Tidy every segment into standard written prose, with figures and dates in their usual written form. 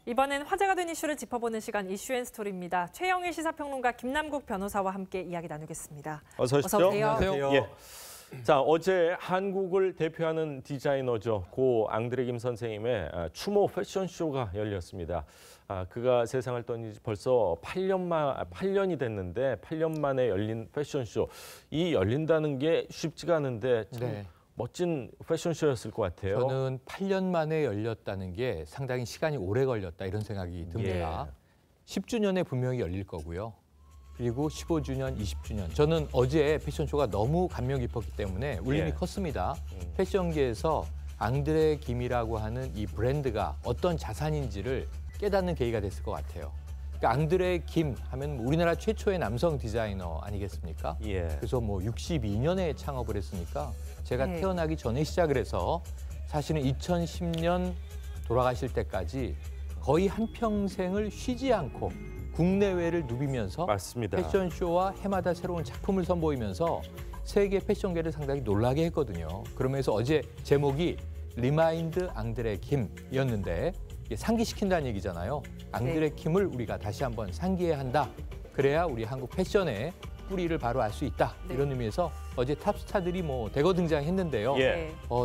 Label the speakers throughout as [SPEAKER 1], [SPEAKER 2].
[SPEAKER 1] 이번엔 화제가 된 이슈를 짚어보는 시간 이슈앤스토리입니다. 최영일 시사평론가 김남국 변호사와 함께 이야기 나누겠습니다.
[SPEAKER 2] 어서 오십시오.
[SPEAKER 1] 안녕하세요.
[SPEAKER 2] 예. 자, 어제 한국을 대표하는 디자이너죠. 고 앙드레 김 선생님의 추모 패션쇼가 열렸습니다. 그가 세상을 떠난 지 벌써 8년이 됐는데 8년 만에 열린 패션쇼. 이 열린다는 게 쉽지가 않은데 참 멋진 패션쇼였을 것 같아요.
[SPEAKER 3] 저는 8년 만에 열렸다는 게 상당히 시간이 오래 걸렸다 이런 생각이 듭니다. 10주년에 분명히 열릴 거고요. 그리고 15주년, 20주년. 저는 어제 패션쇼가 너무 감명 깊었기 때문에 울림이 컸습니다. 패션계에서 앙드레 김이라고 하는 이 브랜드가 어떤 자산인지를 깨닫는 계기가 됐을 것 같아요. 그러니까 앙드레 김 하면 우리나라 최초의 남성 디자이너 아니겠습니까? 그래서 뭐 62년에 창업을 했으니까 제가 태어나기 전에 시작을 해서 사실은 2010년 돌아가실 때까지 거의 한평생을 쉬지 않고 국내외를 누비면서
[SPEAKER 2] 맞습니다.
[SPEAKER 3] 패션쇼와 해마다 새로운 작품을 선보이면서 세계 패션계를 상당히 놀라게 했거든요. 그러면서 어제 제목이 리마인드 앙드레 김이었는데 이게 상기시킨다는 얘기잖아요. 앙드레 김을 우리가 다시 한번 상기해야 한다. 그래야 우리 한국 패션의 뿌리를 바로 알 수 있다. 이런 의미에서 어제 탑스타들이 뭐 대거 등장했는데요.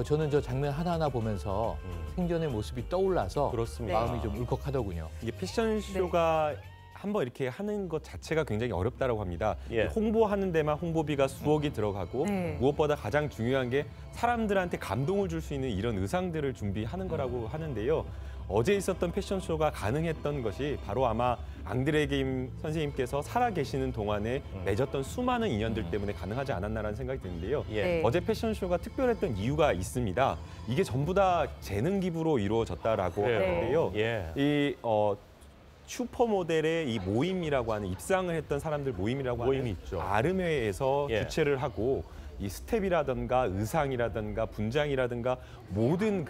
[SPEAKER 3] 저는 저 장면 하나하나 보면서 생전의 모습이 떠올라서
[SPEAKER 2] 그렇습니다.
[SPEAKER 3] 마음이 좀 울컥하더군요.
[SPEAKER 4] 이게 패션쇼가 한번 이렇게 하는 것 자체가 굉장히 어렵다고 합니다. 홍보하는 데만 홍보비가 수억이 들어가고 무엇보다 가장 중요한 게 사람들한테 감동을 줄 수 있는 이런 의상들을 준비하는 거라고 하는데요. 어제 있었던 패션쇼가 가능했던 것이 바로 아마 앙드레 김 선생님께서 살아계시는 동안에 맺었던 수많은 인연들 때문에 가능하지 않았나라는 생각이 드는데요. 어제 패션쇼가 특별했던 이유가 있습니다. 이게 전부 다 재능 기부로 이루어졌다라고 하는데요. 슈퍼모델의 이 모임이라고 하는 입상을 했던 사람들 모임이라고 하는
[SPEAKER 2] 있죠.
[SPEAKER 4] 아르메에서 주최를 하고 이 스텝이라든가 의상이라든가 분장이라든가 모든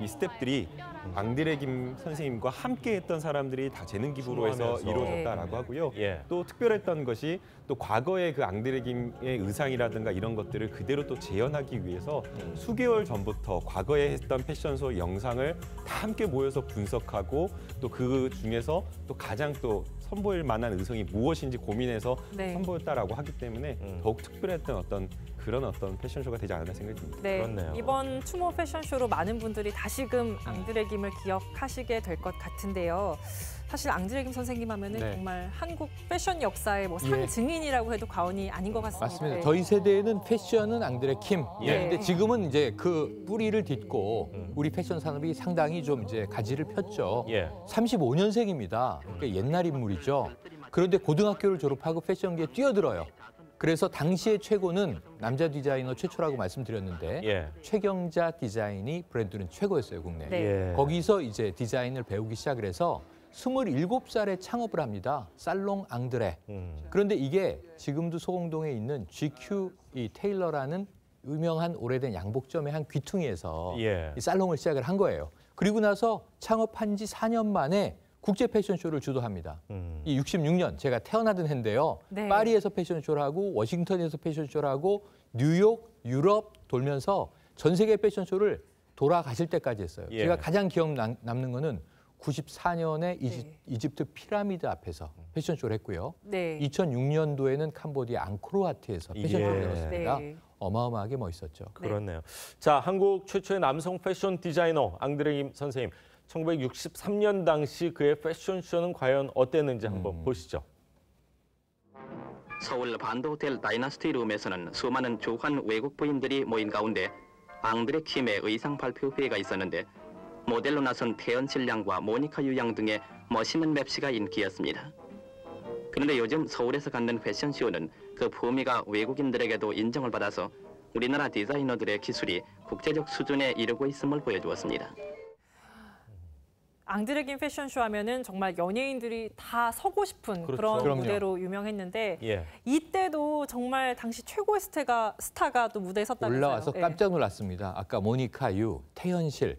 [SPEAKER 4] 이 스텝들이 앙드레 김 선생님과 함께했던 사람들이 다 재능 기부로 해서 이루어졌다라고 하고요. 또 특별했던 것이 또 과거의 그 앙드레 김의 의상이라든가 이런 것들을 그대로 또 재현하기 위해서 수개월 전부터 과거에 했던 패션쇼 영상을 다 함께 모여서 분석하고 또 그 중에서 또 가장 또 선보일 만한 의상이 무엇인지 고민해서 선보였다라고 하기 때문에 더욱 특별했던 그런 패션쇼가 되지 않았나 생각이 듭니다.
[SPEAKER 2] 그렇네요.
[SPEAKER 1] 이번 추모 패션쇼로 많은 분들이 다시금 앙드레 김을 기억하시게 될 것 같은데요. 사실 앙드레 김 선생님 하면은 정말 한국 패션 역사의 뭐 상증인이라고 해도 과언이 아닌 것 같습니다.
[SPEAKER 3] 맞습니다. 저희 세대에는 패션은 앙드레 김. 근데 지금은 이제 그 뿌리를 딛고 우리 패션 산업이 상당히 좀 이제 가지를 폈죠. 35년생입니다. 그러니까 옛날 인물이죠. 그런데 고등학교를 졸업하고 패션계에 뛰어들어요. 그래서 당시의 최고는 남자 디자이너 최초라고 말씀드렸는데 최경자 디자인이 브랜드는 최고였어요, 국내. 거기서 이제 디자인을 배우기 시작을 해서 27살에 창업을 합니다. 살롱 앙드레. 그런데 이게 지금도 소공동에 있는 GQ 이 테일러라는 유명한 오래된 양복점의 한 귀퉁이에서 이 살롱을 시작을 한 거예요. 그리고 나서 창업한 지 4년 만에 국제 패션쇼를 주도합니다. 이 66년 제가 태어나던 해인데요. 파리에서 패션쇼를 하고 워싱턴에서 패션쇼를 하고 뉴욕, 유럽 돌면서 전 세계 패션쇼를 돌아가실 때까지 했어요. 제가 가장 기억 남는 거는 94년에 이집트 피라미드 앞에서 패션쇼를 했고요. 2006년도에는 캄보디아 앙코르와트에서 패션쇼를 열었습니다. 어마어마하게 멋있었죠.
[SPEAKER 2] 그렇네요. 자, 한국 최초의 남성 패션 디자이너 앙드레 김 선생님. 1963년 당시 그의 패션쇼는 과연 어땠는지 한번 보시죠.
[SPEAKER 5] 서울 반도호텔 다이너스티 룸에서는 수많은 주한 외국 부인들이 모인 가운데 앙드레 김의 의상 발표 회가 있었는데 모델로 나선 태연실 양과 모니카 유양 등의 멋있는 맵시가 인기였습니다. 그런데 요즘 서울에서 갖는 패션쇼는 그 품위가 외국인들에게도 인정을 받아서 우리나라 디자이너들의 기술이 국제적 수준에 이르고 있음을 보여주었습니다.
[SPEAKER 1] 앙드레 김 패션쇼 하면은 정말 연예인들이 다 서고 싶은 그런 무대로 유명했는데 이때도 정말 당시 최고의 스타가 또 무대에 섰다면서요.
[SPEAKER 3] 올라와서 깜짝 놀랐습니다. 아까 모니카 유, 태연실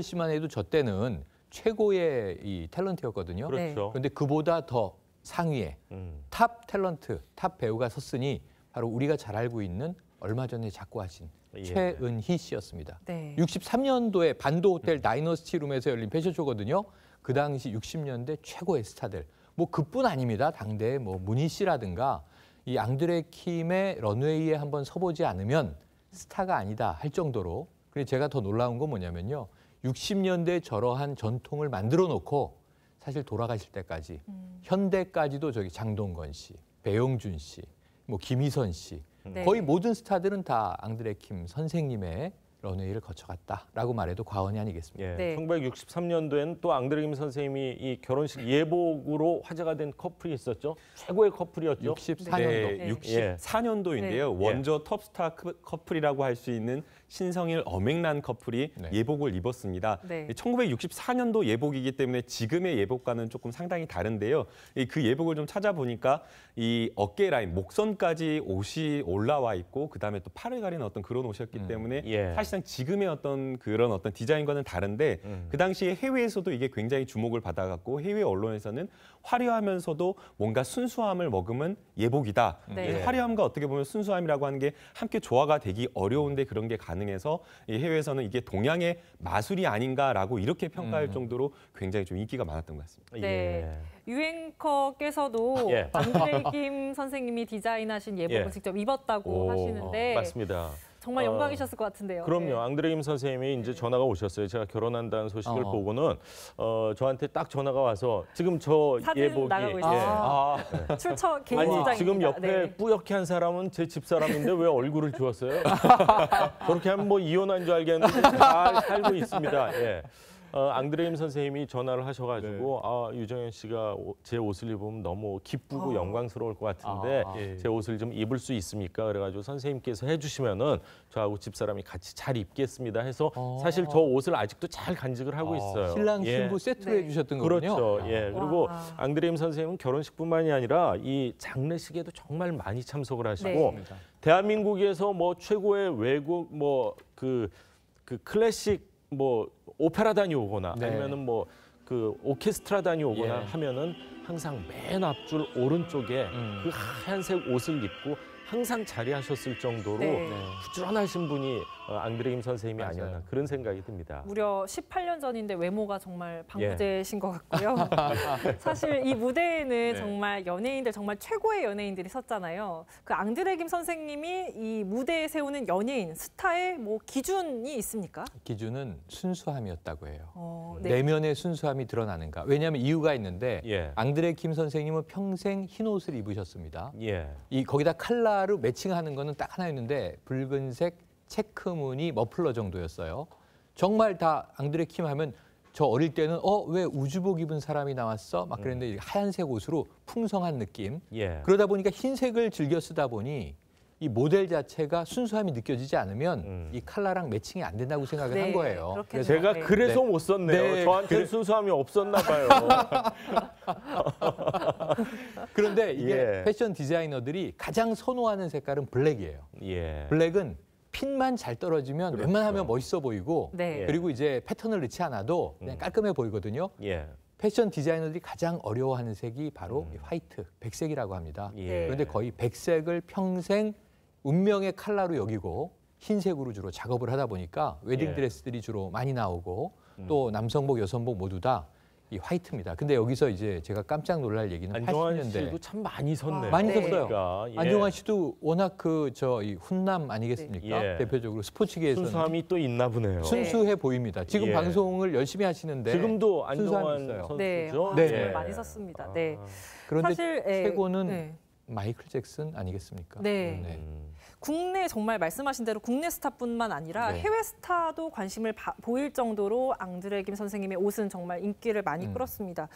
[SPEAKER 3] 씨만 해도 저 때는 최고의 이 탤런트였거든요. 그런데 그보다 더 상위에 탑 탤런트, 탑 배우가 섰으니 바로 우리가 잘 알고 있는 얼마 전에 작고하신
[SPEAKER 2] 예.
[SPEAKER 3] 최은희 씨였습니다.
[SPEAKER 1] 네.
[SPEAKER 3] 63년도에 반도 호텔 다이너스티 룸에서 열린 패션쇼거든요. 그 당시 60년대 최고의 스타들. 뭐 그뿐 아닙니다. 당대에 뭐 문희 씨라든가 이 앙드레 킴의 런웨이에 한번 서보지 않으면 스타가 아니다 할 정도로. 그래서 제가 더 놀라운 건 뭐냐면요. 60년대 저러한 전통을 만들어 놓고 사실 돌아가실 때까지 현대까지도 저기 장동건 씨, 배용준 씨, 뭐 김희선 씨
[SPEAKER 1] 네.
[SPEAKER 3] 거의 모든 스타들은 다 앙드레 킴 선생님의 런웨이를 거쳐갔다라고 말해도 과언이 아니겠습니다.
[SPEAKER 2] 예,
[SPEAKER 1] 네.
[SPEAKER 2] 1963년도에는 또 앙드레 김 선생님이 이 결혼식 예복으로 화제가 된 커플이 있었죠. 최고의 커플이었죠.
[SPEAKER 3] 64년도.
[SPEAKER 4] 네,
[SPEAKER 2] 예.
[SPEAKER 4] 64년도인데요.
[SPEAKER 1] 네.
[SPEAKER 4] 원조 톱스타 커플이라고 할 수 있는 신성일 엄앵란 커플이
[SPEAKER 3] 네.
[SPEAKER 4] 예복을 입었습니다.
[SPEAKER 1] 네.
[SPEAKER 4] 1964년도 예복이기 때문에 지금의 예복과는 조금 상당히 다른데요. 그 예복을 좀 찾아보니까 이 어깨 라인, 목선까지 옷이 올라와 있고 그다음에 또 팔을 가리는 어떤 그런 옷이었기 때문에
[SPEAKER 2] 예.
[SPEAKER 4] 사실상 지금의 어떤 그런 어떤 디자인과는 다른데 그 당시에 해외에서도 이게 굉장히 주목을 받아갔고 해외 언론에서는 화려하면서도 뭔가 순수함을 머금은 예복이다.
[SPEAKER 1] 네.
[SPEAKER 4] 화려함과 어떻게 보면 순수함이라고 하는 게 함께 조화가 되기 어려운데 그런 게 가능해서 이 해외에서는 이게 동양의 마술이 아닌가라고 이렇게 평가할 정도로 굉장히 좀 인기가 많았던 것 같습니다.
[SPEAKER 1] 네.
[SPEAKER 2] 예.
[SPEAKER 1] 유행커께서도
[SPEAKER 2] 예.
[SPEAKER 1] 앙드레 김 선생님이 디자인하신 예복을
[SPEAKER 2] 예.
[SPEAKER 1] 직접 입었다고 하시는데
[SPEAKER 2] 맞습니다.
[SPEAKER 1] 정말 영광이셨을 것 같은데요.
[SPEAKER 2] 그럼요.
[SPEAKER 1] 네.
[SPEAKER 2] 앙드레 김 선생님이 이제 전화가 오셨어요. 제가 결혼한다는 소식을 보고는 저한테 딱 전화가 와서 지금 저
[SPEAKER 1] 사진
[SPEAKER 2] 예복이
[SPEAKER 1] 나가고 있어요. 출처 개인
[SPEAKER 2] 아니
[SPEAKER 1] 수장입니다.
[SPEAKER 2] 지금 옆에
[SPEAKER 1] 네.
[SPEAKER 2] 뿌옇게 한 사람은 제 집사람인데 왜 얼굴을 주었어요? 저렇게 하면 뭐 이혼한 줄 알겠는데 잘 살고 있습니다. 예. 앙드레 김 선생님이 전화를 하셔가지고 유정현 씨가 제 옷을 입으면 너무 기쁘고 영광스러울 것 같은데 제 옷을 좀 입을 수 있습니까? 그래가지고 선생님께서 해주시면은 저하고 집사람이 같이 잘 입겠습니다 해서 사실 저 옷을 아직도 잘 간직을 하고 있어요.
[SPEAKER 3] 신랑
[SPEAKER 2] 예.
[SPEAKER 3] 신부 세트로
[SPEAKER 1] 네.
[SPEAKER 3] 해주셨던 거군요.
[SPEAKER 2] 그렇죠. 예. 그리고
[SPEAKER 1] 와.
[SPEAKER 2] 앙드레 김 선생님은 결혼식뿐만이 아니라 이 장례식에도 정말 많이 참석을 하시고
[SPEAKER 1] 네.
[SPEAKER 2] 대한민국에서 뭐 최고의 외국 뭐 그 클래식 뭐 오페라 다녀오거나
[SPEAKER 3] 네.
[SPEAKER 2] 아니면은 뭐 그 오케스트라 다녀오거나
[SPEAKER 3] 예.
[SPEAKER 2] 하면은 항상 맨 앞줄 오른쪽에 그 하얀색 옷을 입고 항상 자리하셨을 정도로
[SPEAKER 1] 네.
[SPEAKER 2] 부지런하신 분이 앙드레 김 선생님이
[SPEAKER 3] 맞아요.
[SPEAKER 2] 아니었나 그런 생각이 듭니다.
[SPEAKER 1] 무려 18년 전인데 외모가 정말 방부제신 것 같고요. 사실 이 무대에는 정말 연예인들, 정말 최고의 연예인들이 섰잖아요. 그 앙드레 김 선생님이 이 무대에 세우는 연예인, 스타의 뭐 기준이 있습니까?
[SPEAKER 3] 기준은 순수함이었다고 해요.
[SPEAKER 1] 네.
[SPEAKER 3] 내면의 순수함이 드러나는가. 왜냐하면 이유가 있는데
[SPEAKER 2] 예.
[SPEAKER 3] 앙드레 킴 선생님은 평생 흰 옷을 입으셨습니다.
[SPEAKER 2] 예.
[SPEAKER 3] 이 거기다 칼라로 매칭하는 거는 딱 하나 있는데 붉은색 체크무늬 머플러 정도였어요. 정말 다 앙드레 킴 하면 저 어릴 때는 왜 우주복 입은 사람이 나왔어? 막 그랬는데 하얀색 옷으로 풍성한 느낌.
[SPEAKER 2] 예.
[SPEAKER 3] 그러다 보니까 흰색을 즐겨 쓰다 보니 이 모델 자체가 순수함이 느껴지지 않으면 이 칼라랑 매칭이 안 된다고 생각을
[SPEAKER 1] 네,
[SPEAKER 3] 한 거예요.
[SPEAKER 1] 그렇겠네요.
[SPEAKER 2] 제가
[SPEAKER 1] 네.
[SPEAKER 2] 그래서 못 썼네요.
[SPEAKER 3] 네,
[SPEAKER 2] 저한테 순수함이 없었나 봐요.
[SPEAKER 3] 그런데 이게
[SPEAKER 2] 예.
[SPEAKER 3] 패션 디자이너들이 가장 선호하는 색깔은 블랙이에요.
[SPEAKER 2] 예.
[SPEAKER 3] 블랙은 핀만 잘 떨어지면
[SPEAKER 2] 그렇죠.
[SPEAKER 3] 웬만하면 멋있어 보이고
[SPEAKER 1] 네.
[SPEAKER 3] 그리고 이제 패턴을 넣지 않아도 그냥 깔끔해 보이거든요.
[SPEAKER 2] 예.
[SPEAKER 3] 패션 디자이너들이 가장 어려워하는 색이 바로 이 화이트, 백색이라고 합니다.
[SPEAKER 2] 예.
[SPEAKER 3] 그런데 거의 백색을 평생 운명의 컬러로 여기고 흰색으로 주로 작업을 하다 보니까 웨딩
[SPEAKER 2] 예.
[SPEAKER 3] 드레스들이 주로 많이 나오고 또 남성복, 여성복 모두 다 이 화이트입니다. 근데 여기서 이제 제가 깜짝 놀랄 얘기는
[SPEAKER 2] 안정환
[SPEAKER 3] 80년대
[SPEAKER 2] 씨도 참 많이 섰네요.
[SPEAKER 3] 많이
[SPEAKER 1] 네.
[SPEAKER 3] 섰어요.
[SPEAKER 2] 그러니까, 예.
[SPEAKER 3] 안정환 씨도 워낙 이 훈남 아니겠습니까?
[SPEAKER 2] 예.
[SPEAKER 3] 대표적으로 스포츠계에서는
[SPEAKER 2] 순수함이 또 있나 보네요.
[SPEAKER 3] 순수해 보입니다. 지금
[SPEAKER 2] 예.
[SPEAKER 3] 방송을 열심히 하시는데
[SPEAKER 2] 지금도
[SPEAKER 3] 순수함이
[SPEAKER 2] 안정환
[SPEAKER 3] 있어요.
[SPEAKER 2] 선수죠.
[SPEAKER 1] 네.
[SPEAKER 3] 네.
[SPEAKER 1] 정말 많이 섰습니다. 네.
[SPEAKER 3] 그런데
[SPEAKER 1] 사실
[SPEAKER 3] 최고는
[SPEAKER 1] 네.
[SPEAKER 3] 마이클 잭슨 아니겠습니까?
[SPEAKER 1] 네. 국내 정말 말씀하신 대로 국내 스타뿐만 아니라
[SPEAKER 3] 네.
[SPEAKER 1] 해외 스타도 관심을 보일 정도로 앙드레 김 선생님의 옷은 정말 인기를 많이 끌었습니다.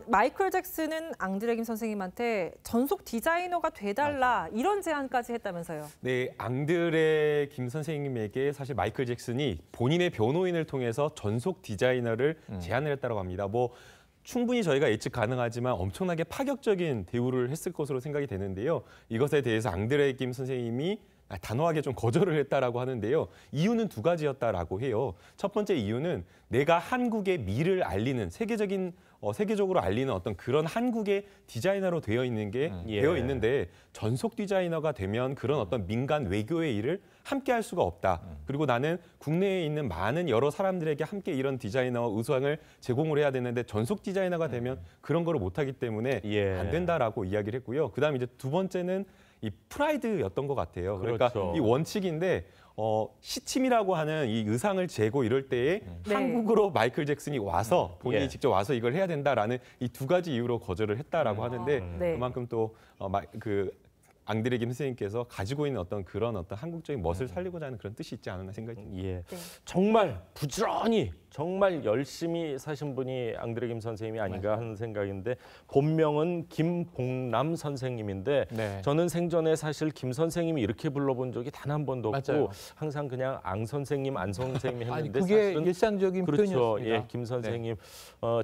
[SPEAKER 1] 마이클 잭슨은 앙드레 김 선생님한테 전속 디자이너가 돼달라 이런 제안까지 했다면서요.
[SPEAKER 4] 네, 앙드레 김 선생님에게 사실 마이클 잭슨이 본인의 변호인을 통해서 전속 디자이너를 제안을 했다고 합니다. 뭐 충분히 저희가 예측 가능하지만 엄청나게 파격적인 대우를 했을 것으로 생각이 되는데요. 이것에 대해서 앙드레 김 선생님이 단호하게 좀 거절을 했다라고 하는데요. 이유는 두 가지였다라고 해요. 첫 번째 이유는 내가 한국의 미를 알리는 세계적으로 알리는 어떤 그런 한국의 디자이너로 되어 있는데 전속 디자이너가 되면 그런 어떤 민간 외교의 일을 함께 할 수가 없다. 그리고 나는 국내에 있는 많은 여러 사람들에게 함께 이런 디자이너 의상을 제공을 해야 되는데 전속 디자이너가 되면 그런 거를 못하기 때문에 안 된다라고 이야기를 했고요. 그다음에 이제 두 번째는 이 프라이드였던 것 같아요. 그러니까 이 원칙인데 시침이라고 하는 이 의상을 재고 이럴 때에 한국으로 마이클 잭슨이 와서 본인이 직접 와서 이걸 해야 된다라는 이 두 가지 이유로 거절을 했다라고 하는데 그만큼 또 앙드레 김 선생님께서 가지고 있는 그런 한국적인 멋을 살리고자 하는 그런 뜻이 있지 않았나 생각이 듭니다.
[SPEAKER 2] 정말 부지런히 정말 열심히 사신 분이 앙드레 김 선생님이 아닌가 하는 생각인데 본명은 김봉남 선생님인데 저는 생전에 사실 김 선생님이 이렇게 불러본 적이 단 한 번도 없고 항상 그냥 앙 선생님, 안 선생님 했는데
[SPEAKER 3] 그게
[SPEAKER 2] 사실은
[SPEAKER 3] 일상적인 표현이었습니다.
[SPEAKER 2] 김 선생님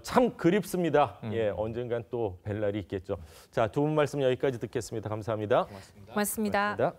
[SPEAKER 2] 참 그립습니다. 언젠간 또 뵐 날이 있겠죠. 자, 두 분 말씀 여기까지 듣겠습니다. 감사합니다.
[SPEAKER 1] 고맙습니다.